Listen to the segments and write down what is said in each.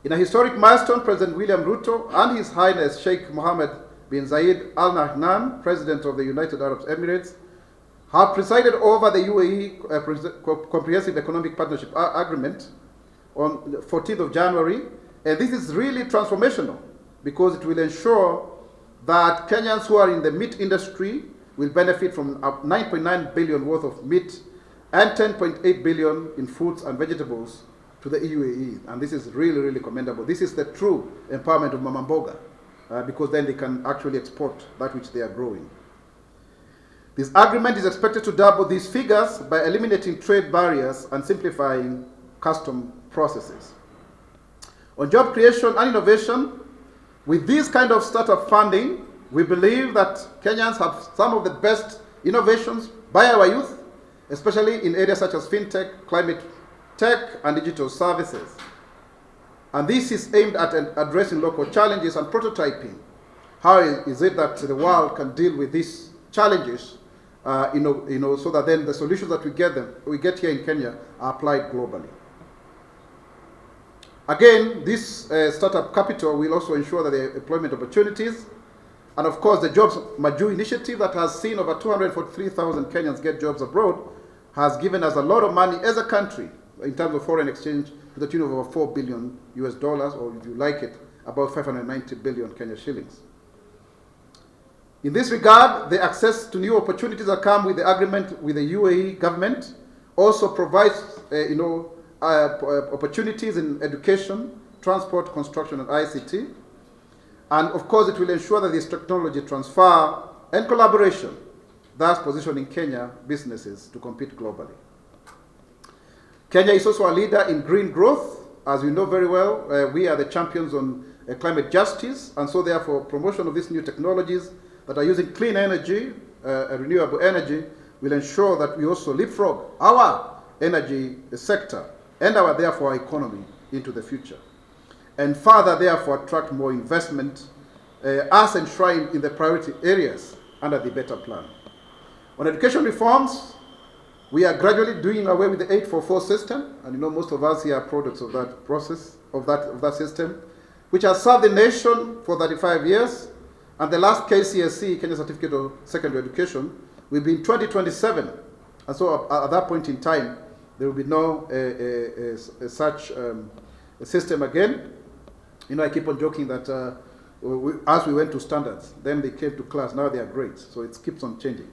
In a historic milestone, President William Ruto and His Highness Sheikh Mohammed bin Zayed Al Nahyan, President of the United Arab Emirates, have presided over the UAE Comprehensive Economic Partnership Agreement on the 14th of January. And this is really transformational because it will ensure that Kenyans who are in the meat industry will benefit from 9.9 billion worth of meat and 10.8 billion in fruits and vegetables to the UAE. And this is really, really commendable. This is the true empowerment of Mama Mboga, because then they can actually export that which they are growing. This agreement is expected to double these figures by eliminating trade barriers and simplifying custom processes. On job creation and innovation, with this kind of startup funding, we believe that Kenyans have some of the best innovations by our youth, especially in areas such as fintech, climate tech, and digital services. And this is aimed at addressing local challenges and prototyping. How is it that the world can deal with these challenges, so that then the solutions that we get here in Kenya are applied globally. Again, this startup capital will also ensure that there are employment opportunities. And of course, the Jobs Maju initiative that has seen over 243,000 Kenyans get jobs abroad has given us a lot of money as a country in terms of foreign exchange to the tune of over $4 billion US, or if you like it, about 590 billion Kenya shillings. In this regard, the access to new opportunities that come with the agreement with the UAE government also provides opportunities in education, transport, construction, and ICT. And of course, it will ensure that this technology transfer and collaboration, thus positioning Kenya businesses to compete globally. Kenya is also a leader in green growth. As you know very well, we are the champions on climate justice, and so therefore promotion of these new technologies that are using clean energy, renewable energy, will ensure that we also leapfrog our energy sector and therefore our economy into the future. And further, therefore, attract more investment as enshrined in the priority areas under the Better Plan. On education reforms, we are gradually doing away with the 844 system, and most of us here are products of that process, of that system, which has served the nation for 35 years, and the last KCSE, Kenya Certificate of Secondary Education, will be in 2027, and so at that point in time, there will be no such system again. I keep on joking that as we went to standards, then they came to class, now they are grades, so it keeps on changing.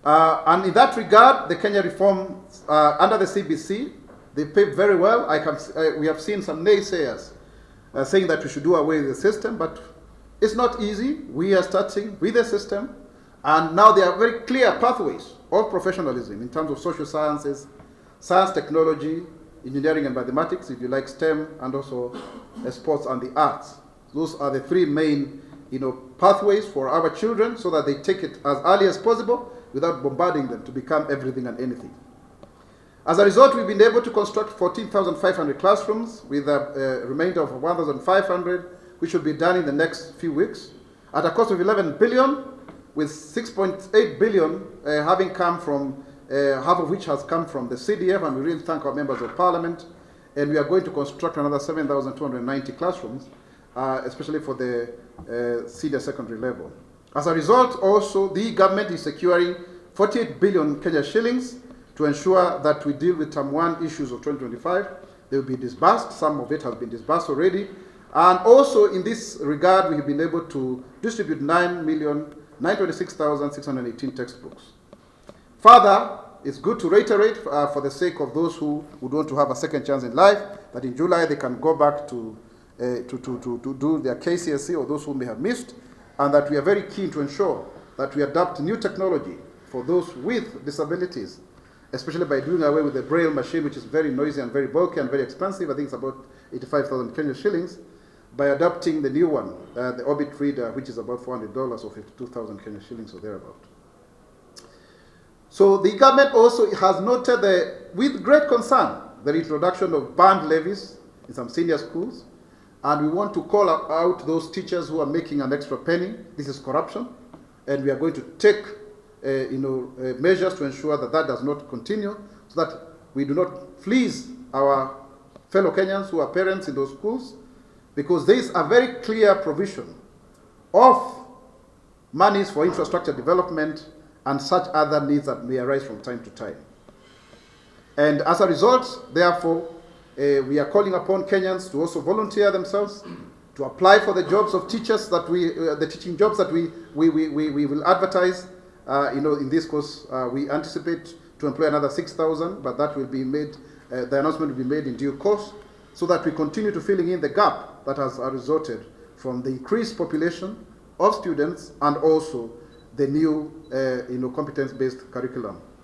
And in that regard, the Kenya reforms under the CBC, they paved very well. We have seen some naysayers saying that we should do away with the system, but it's not easy. We are starting with the system, and now there are very clear pathways of professionalism in terms of social sciences, science, technology, engineering and mathematics, if you like STEM, and also sports and the arts. Those are the three main pathways for our children so that they take it as early as possible without bombarding them to become everything and anything. As a result, we've been able to construct 14,500 classrooms with a remainder of 1,500, which will be done in the next few weeks, at a cost of 11 billion, with 6.8 billion having come from, half of which has come from the CDF, and we really thank our members of parliament. And we are going to construct another 7,290 classrooms, especially for the senior secondary level. As a result, also, the government is securing 48 billion Kenya shillings to ensure that we deal with Term 1 issues of 2025. They will be disbursed. Some of it has been disbursed already. And also, in this regard, we have been able to distribute 926,618 textbooks. Further, it's good to reiterate, for the sake of those who would want to have a second chance in life, that in July they can go back to do their KCSE, or those who may have missed, and that we are very keen to ensure that we adopt new technology for those with disabilities, especially by doing away with the Braille machine, which is very noisy and very bulky and very expensive. I think it's about 85,000 Kenya shillings, by adopting the new one, the Orbit Reader, which is about $400 or 52,000 Kenya shillings or thereabout. So the government also has noted, with great concern, the introduction of band levies in some senior schools, and we want to call out those teachers who are making an extra penny. This is corruption, and we are going to take measures to ensure that that does not continue, so that we do not fleece our fellow Kenyans who are parents in those schools, because there is a very clear provision of monies for infrastructure development and such other needs that may arise from time to time. And as a result, therefore, we are calling upon Kenyans to also volunteer themselves to apply for the jobs of teachers that the teaching jobs that we will advertise. In this course, we anticipate to employ another 6,000, but that will be made, the announcement will be made in due course, so that we continue to filling in the gap that has resulted from the increased population of students and also the new competence-based curriculum.